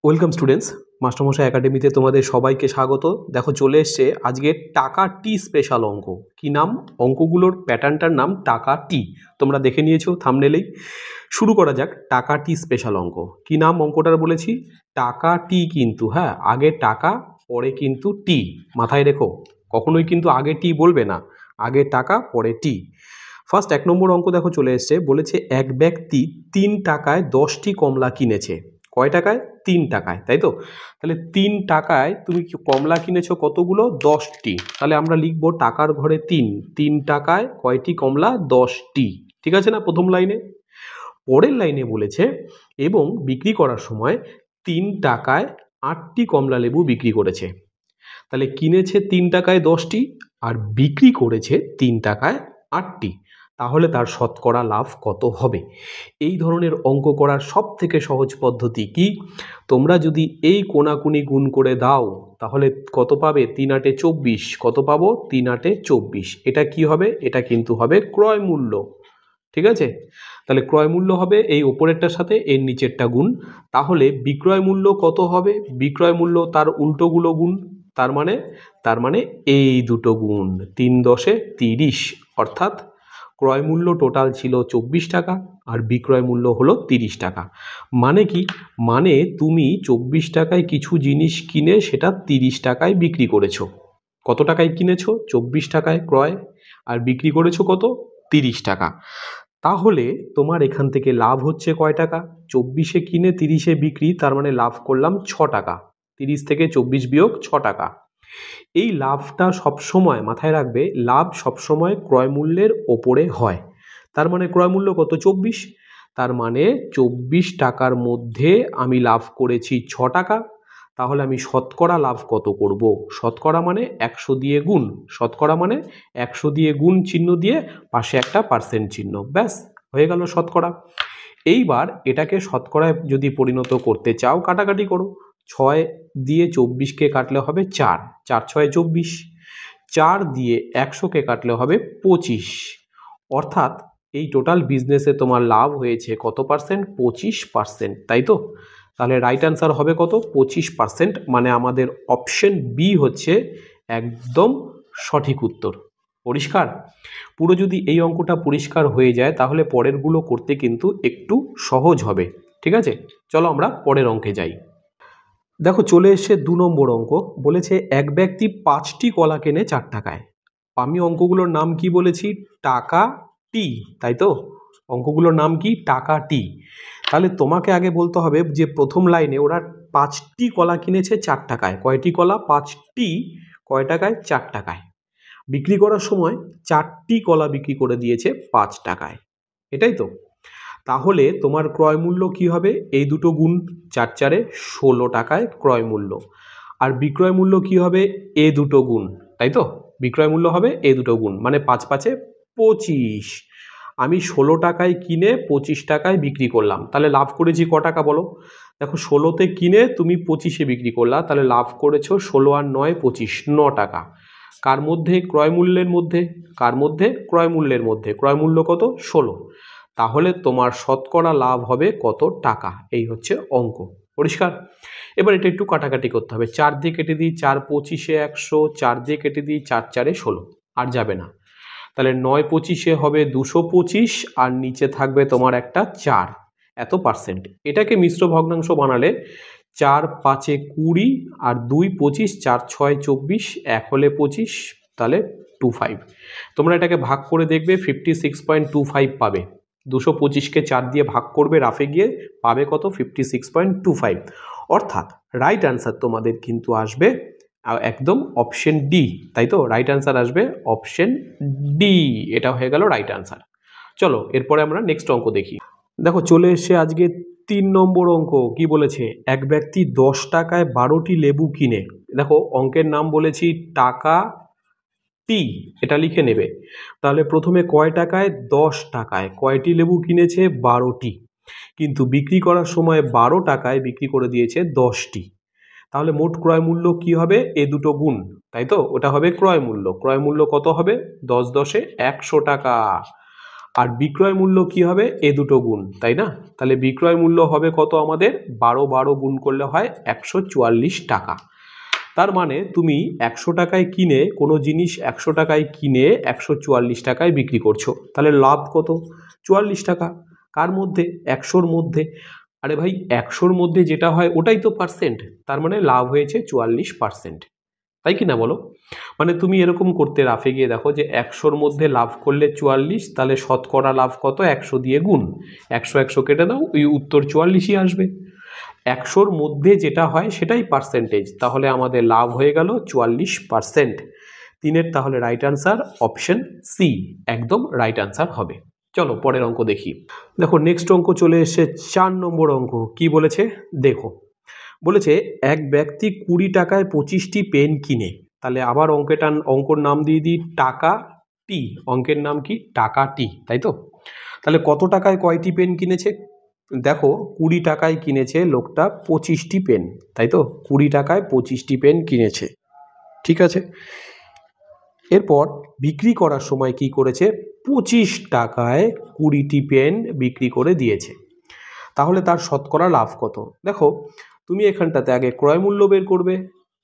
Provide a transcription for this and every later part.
Welcome students, মাস্টারমশাই একাডেমিতে তোমাদের সবাইকে স্বাগত। দেখো চলে এসছে আজকে টাকা টি স্পেশাল অঙ্ক। কি নাম? অঙ্কগুলোর প্যাটার্নটার নাম টাকা টি। তোমরা দেখে নিয়েছো থাম্বনেলেই। শুরু করা যাক টাকা টি স্পেশাল অঙ্ক। কি নাম অঙ্কটার বলেছি? টাকা টি, কিন্তু হ্যাঁ আগে টাকা পরে কিন্তু টি, মাথায় রেখো। কখনোই কিন্তু আগে টি বলবে না, আগে টাকা পরে টি। ফার্স্ট 1 নম্বর অঙ্ক দেখো চলে এসছে, বলেছে এক ব্যক্তি 3 টাকায় 10টি কমলা কিনেছে। কয় টাকায়? 3 টাকায়, তাই তো? তাহলে 3 টাকায় তুমি কমলা কিনেছো কতগুলো? 10টি। তাহলে আমরা লিখবো টাকার ঘরে 3, 3 টাকায় কয়টি কমলা? 10টি। ঠিক আছে না প্রথম লাইনে? পরের লাইনে বলেছে এবং বিক্রি করার সময় 3 টাকায় 8টি কমলা লেবু বিক্রি করেছে। তাহলে কিনেছে 3 টাকায় 10টি আর বিক্রি করেছে 3 টাকায় 8টি। তাহলে তার শতকরা লাভ কত হবে? এই ধরনের অঙ্ক করার সব থেকে সহজ পদ্ধতি কি? তোমরা যদি এই কোনাকুনি গুণ করে দাও তাহলে কত পাবে? 3 8 24। কত পাবো? 3 8 24। এটা কি হবে? এটা কিন্তু হবে ক্রয় মূল্য। ঠিক আছে? তাহলে ক্রয় মূল্য হবে এই ওপরেরটার সাথে এর নিচেরটা গুণ। তাহলে বিক্রয় মূল্য কত হবে? বিক্রয় মূল্য তার উল্টোগুলো গুণ। তার মানে এই দুটো গুণ, 3 10 30। অর্থাৎ ক্রয় মূল্য টোটাল ছিল 24 টাকা আর বিক্রয় মূল্য হলো 30 টাকা। মানে কি? মানে তুমি 24 টাকায় কিছু জিনিস কিনে সেটা 30 টাকায় বিক্রি করেছো। কত টাকায় কিনেছো? 24 টাকায় ক্রয়, আর বিক্রি করেছো কত? 30 টাকা। তাহলে তোমার এখান থেকে লাভ হচ্ছে কয় টাকা? 24-এ কিনে 30-এ বিক্রি, তার মানে লাভ করলাম 6 টাকা। 30 থেকে 24 বিয়োগ 6 টাকা। এই লাভটা সবসময় মাথায় রাখবে, লাভ সবসময় ক্রয় মূল্যের ওপরে হয়। তার মানে ক্রয় মূল্য কত? 24। তার মানে 24 টাকার মধ্যে আমি লাভ করেছি 6 টাকা। তাহলে আমি শতকরা লাভ কত করব? শতকরা মানে 100 দিয়ে গুণ। শতকরা মানে 100 দিয়ে গুণ চিহ্ন দিয়ে পাশে একটা পার্সেন্ট চিহ্ন, ব্যাস হয়ে গেল শতকরা। এইবার এটাকে শতকরায় যদি পরিণত করতে চাও কাটাকাটি করো। 6 দিয়ে 24কে কাটলে হবে 4, 4 6 24। 4 দিয়ে 100কে কাটলে হবে 25। অর্থাৎ এই টোটাল বিজনেসে তোমার লাভ হয়েছে কত পার্সেন্ট? 25%, তাই তো? তাহলে রাইট অ্যান্সার হবে কত? 25%। মানে আমাদের অপশন বি হচ্ছে একদম সঠিক উত্তর। পরিষ্কার? পুরো যদি এই অঙ্কটা পরিষ্কার হয়ে যায় তাহলে পরেরগুলো করতে কিন্তু একটু সহজ হবে। ঠিক আছে, চলো আমরা পরের অঙ্কে যাই। দেখো চলে এসে 2 নম্বর অঙ্ক, বলেছে এক ব্যক্তি 5টি কলা কেনে 4 টাকায়। আমি অঙ্কগুলোর নাম কি বলেছি? টাকা টি, তাই তো? অঙ্কগুলোর নাম কি? টাকা টি। তাহলে তোমাকে আগে বলতে হবে যে প্রথম লাইনে ওরা 5টি কলা কিনেছে 4 টাকায়। কয়টি কলা? 5টি। কয় টাকায়? 4 টাকায়। বিক্রি করার সময় 4টি কলা বিক্রি করে দিয়েছে 5 টাকায়, এটাই তো? তাহলে তোমার ক্রয় মূল্য কি হবে? এই দুটো গুণ, 4 4 16 টাকায় ক্রয় মূল্য। আর বিক্রয় মূল্য কি হবে? এ দুটো গুণ, তাই তো? বিক্রয় মূল্য হবে এ দুটো গুণ, মানে 5 5 25। আমি 16 টাকায় কিনে 25 টাকায় বিক্রি করলাম, তাহলে লাভ করেছি ক টাকা বলো? দেখো 16তে কিনে তুমি 25-এ বিক্রি করলা, তাহলে লাভ করেছো 16 আর 9 25, 9 টাকা। কার মধ্যে? ক্রয় মূল্যের মধ্যে। কার মধ্যে? ক্রয় মূল্যের মধ্যে। ক্রয় মূল্য কত? 16। তাহলে তোমার শতকরা লাভ হবে কত টাকা? এই হচ্ছে অঙ্ক। পরিষ্কার? এবার এটা একটু কাটাকাটি করতে হবে। 4 দিয়ে কেটে দিই, 4 25-এ 100, 4 দিয়ে কেটে দিই, 4 4 16, আর যাবে না। তাহলে 9 25-এ হবে 225 আর নিচে থাকবে তোমার একটা 4, এত পার্সেন্ট। এটাকে মিশ্র ভগ্নাংশ বানালে 4 5 20 আর 2 25, 4 6 24, 1 হলে 25, তাহলে 25। তোমরা এটাকে ভাগ করে দেখবে 56.25 পাবে। 225-কে 4 দিয়ে ভাগ করবে রাফে গিয়ে, পাবে কত? 56.25। অর্থাৎ রাইট অ্যান্সার তোমাদের কিন্তু আসবে একদম অপশন ডি, তাই তো? রাইট অ্যান্সার আসবে অপশন ডি। এটা হয়ে গেল রাইট অ্যান্সার। চলো এরপরে আমরা নেক্সট অঙ্ক দেখি। দেখো চলে এসে আজকে 3 নম্বর অঙ্ক। কি বলেছে? এক ব্যক্তি 10 টাকায় 12টি লেবু কিনে। দেখো অঙ্কের নাম বলেছি টাকা টি, এটা লিখে নেবে। তাহলে প্রথমে কয় টাকায়? 10 টাকায়। কয়টি লেবু কিনেছে? 12টি। কিন্তু বিক্রি করার সময় 12 টাকায় বিক্রি করে দিয়েছে 10টি। তাহলে মোট ক্রয় মূল্য কি হবে? এ দুটো গুণ, তাই তো? ওটা হবে ক্রয় মূল্য। ক্রয় মূল্য কত হবে? 10 10 100 টাকা। আর বিক্রয় মূল্য কি হবে, এ দুটো গুণ, তাই না? তাহলে বিক্রয় মূল্য হবে কত আমাদের, 12 গুণ করলে হয় 144 টাকা। তার মানে তুমি 100 টাকায় কিনে কোনো জিনিস 100 টাকায় কিনে 144 টাকায় বিক্রি করছো, তাহলে লাভ কত, 44 টাকা। কার মধ্যে, 100-র মধ্যে। আরে ভাই 100-র মধ্যে যেটা হয় ওটাই তো পার্সেন্ট, তার মানে লাভ হয়েছে 44%, তাই কি না বলো? মানে তুমি এরকম করতে রাফে গিয়ে দেখো যে 100-র মধ্যে লাভ করলে 44, তাহলে শতকরা লাভ কত, 100 দিয়ে গুণ, 100 কেটে দাও, ওই উত্তর 44ই আসবে। 100-র মধ্যে যেটা হয় সেটাই পার্সেন্টেজ, তাহলে আমাদের লাভ হয়ে গেল 44%। 3-এর তাহলে রাইট আনসার অপশন সি একদম রাইট আনসার হবে। চলো পরের অঙ্ক দেখি। দেখো নেক্সট অঙ্ক চলে এসেছে 4 নম্বর অঙ্ক। কি বলেছে দেখো, বলেছে এক ব্যক্তি 20 টাকায় 25টি পেন কিনে, তাহলে আবার অঙ্কর নাম দিয়ে দিই টাকা টি, অঙ্কের নাম কি, টাকা টি, তাই তো? তাহলে কত টাকায় কয়টি পেন কিনেছে, দেখো 20 টাকায় কিনেছে লোকটা 25টি পেন, তাই তো? 20 টাকায় 25টি পেন কিনেছে, ঠিক আছে। এরপর বিক্রি করার সময় কি করেছে, 25 টাকায় 20টি পেন বিক্রি করে দিয়েছে, তাহলে তার শতকরা লাভ কত? দেখো তুমি এখানটাতে আগে ক্রয় মূল্য বের করবে,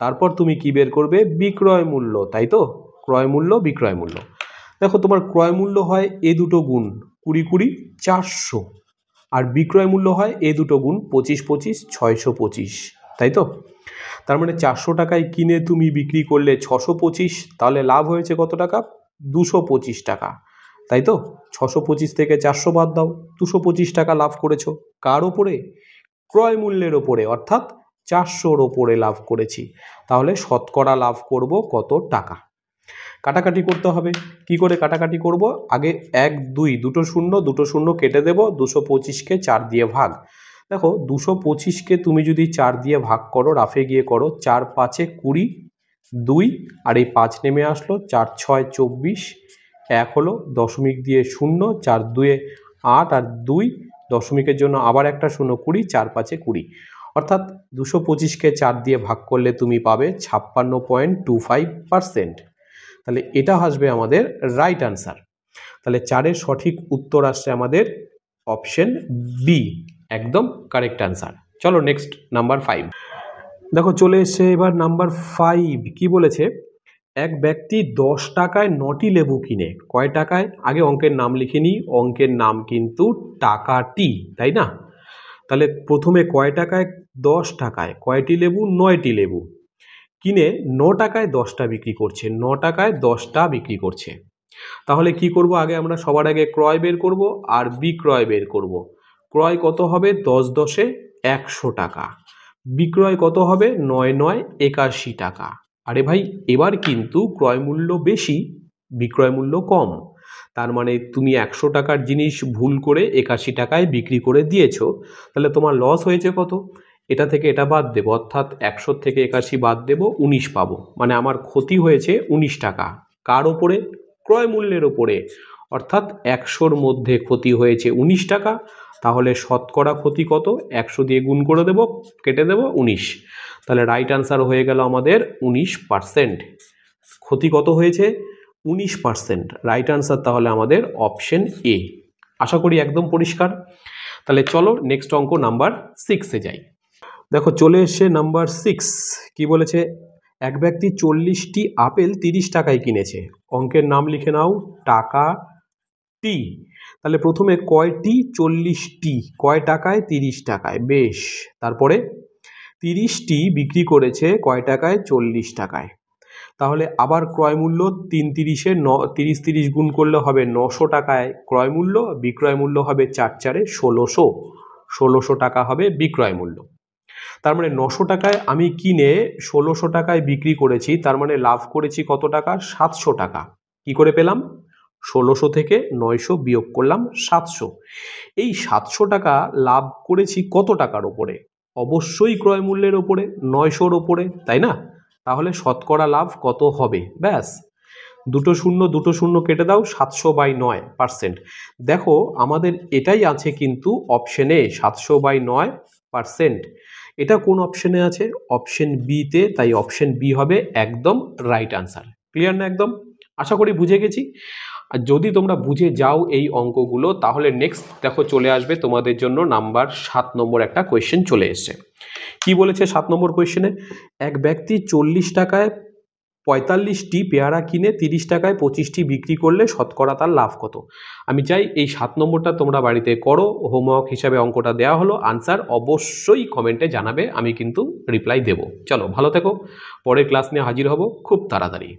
তারপর তুমি কি বের করবে, বিক্রয় মূল্য, তাই তো? ক্রয় মূল্য বিক্রয় মূল্য। দেখো তোমার ক্রয় মূল্য হয় এ দুটো গুণ 20 400, আর বিক্রয় মূল্য হয় এ দুটো গুণ 25 625, তাই তো? তার মানে 400 টাকায় কিনে তুমি বিক্রি করলে 625, তাহলে লাভ হয়েছে কত টাকা, 225 টাকা, তাই তো? 625 থেকে 400 বাদ দাও, 225 টাকা লাভ করেছো। কার ওপরে, ক্রয় মূল্যের ওপরে, অর্থাৎ 400-র ওপরে লাভ করেছি, তাহলে শতকরা লাভ করব কত টাকা। কাটাকাটি করতে হবে, কি করে কাটাকাটি করব, আগে 1 2 দুটো শূন্য কেটে দেব, 225-কে 4 দিয়ে ভাগ। দেখো 225-কে তুমি যদি 4 দিয়ে ভাগ করো, রাফে গিয়ে করো, 4 5-এ 20, 2 আর এই 5 নেমে আসলো, 4 6 24, 1 হলো, দশমিক দিয়ে 0, 4 2-এ 8 আর 2 দশমিকের জন্য আবার একটা 0, 20, 4 5-এ 20, অর্থাৎ 225-কে 4 দিয়ে ভাগ করলে তুমি পাবে 56.25%। তাহলে এটা আসবে আমাদের রাইট আনসার। তাহলে 4-এর সঠিক উত্তর আসছে আমাদের অপশন বি, একদম কারেক্ট আনসার। চলো নেক্সট নাম্বার 5 দেখো চলে এসছে এবার নাম্বার 5। কি বলেছে, এক ব্যক্তি 10 টাকায় 9টি লেবু কিনে, কয় টাকায়, আগে অঙ্কের নাম লিখে নিই, অঙ্কের নাম কিন্তু টাকাটি, তাই না? তাহলে প্রথমে কয় টাকায়, 10 টাকায় কয়টি লেবু, 9টি লেবু কিনে 9 টাকায় 10টা বিক্রি করছে, 9 টাকায় 10টা বিক্রি করছে। তাহলে কি করব, আগে আমরা সবার আগে ক্রয় বের করব আর বিক্রয় বের করব। ক্রয় কত হবে, 10 10-এ 100 টাকা, বিক্রয় কত হবে, 9 9 81 টাকা। আরে ভাই এবার কিন্তু ক্রয় মূল্য বেশি, বিক্রয় মূল্য কম, তার মানে তুমি 100 টাকার জিনিস ভুল করে 81 টাকায় বিক্রি করে দিয়েছো, তাহলে তোমার লস হয়েছে কত, এটা থেকে এটা বাদ দেবো, অর্থাৎ 100 থেকে 81 বাদ দেবো, 19 পাবো, মানে আমার ক্ষতি হয়েছে 19 টাকা। কার ওপরে, ক্রয় মূল্যের ওপরে, অর্থাৎ 100-র মধ্যে ক্ষতি হয়েছে 19 টাকা, তাহলে শতকরা ক্ষতি কত, 100 দিয়ে গুণ করে দেব, কেটে দেব 19, তাহলে রাইট আনসার হয়ে গেল আমাদের 19%। ক্ষতি কত হয়েছে, 19%, রাইট আনসার তাহলে আমাদের অপশন এ। আশা করি একদম পরিষ্কার। তাহলে চলো নেক্সট অঙ্ক নাম্বার 6-এ যাই। দেখো চলে এসছে নাম্বার 6। কি বলেছে, এক ব্যক্তি 40টি আপেল 30 টাকায় কিনেছে, অঙ্কের নাম লিখে নাও টাকা টি। তাহলে প্রথমে কয়টি, 40টি, কয় টাকায়, 30 টাকায়, বেশ। তারপরে 30টি বিক্রি করেছে কয় টাকায়, 40 টাকায়। তাহলে আবার ক্রয় মূল্য 3 30-এ 30 30 গুণ করলে হবে 900 টাকায় ক্রয় মূল্য, বিক্রয় মূল্য হবে 4 4-এ 1600 টাকা হবে বিক্রয় মূল্য। তার মানে 900 টাকায় আমি কিনে 1600 টাকায় বিক্রি করেছি, তার মানে লাভ করেছি কত টাকা, 700 টাকা। কি করে পেলাম, 1600 থেকে 900 বিয়োগ করলাম 700। এই 700 টাকা লাভ করেছি কত টাকার ওপরে, অবশ্যই ক্রয় মূল্যের ওপরে, 900-র ওপরে, তাই না? তাহলে শতকরা লাভ কত হবে, ব্যাস দুটো শূন্য কেটে দাও, 700/9%। দেখো আমাদের এটাই আছে কিন্তু অপশনে 700/9%। এটা কোন অপশনে আছে, অপশন বিতে, তাই অপশন বি হবে একদম রাইট আনসার। ক্লিয়ার না একদম? আশা করি বুঝে গেছি। আর যদি তোমরা বুঝে যাও এই অঙ্কগুলো, তাহলে নেক্সট দেখো চলে আসবে তোমাদের জন্য নাম্বার 7 নম্বর একটা কোয়েশ্চেন চলে এসছে। কি বলেছে 7 নম্বর কোয়েশ্চেনে? এক ব্যক্তি 40 টাকায় 45টি পেয়ারা কিনে 30 টাকায় 25টি বিক্রি করলে শতকরা তার লাভ কত? আমি চাই এই 7 নম্বরটা তোমরা বাড়িতে করো, হোমওয়ার্ক হিসাবে অঙ্কটা দেওয়া হলো, আনসার অবশ্যই কমেন্টে জানাবে, আমি কিন্তু রিপ্লাই দেব। চলো ভালো থেকো, পরের ক্লাস নিয়ে হাজির হব খুব তাড়াতাড়ি।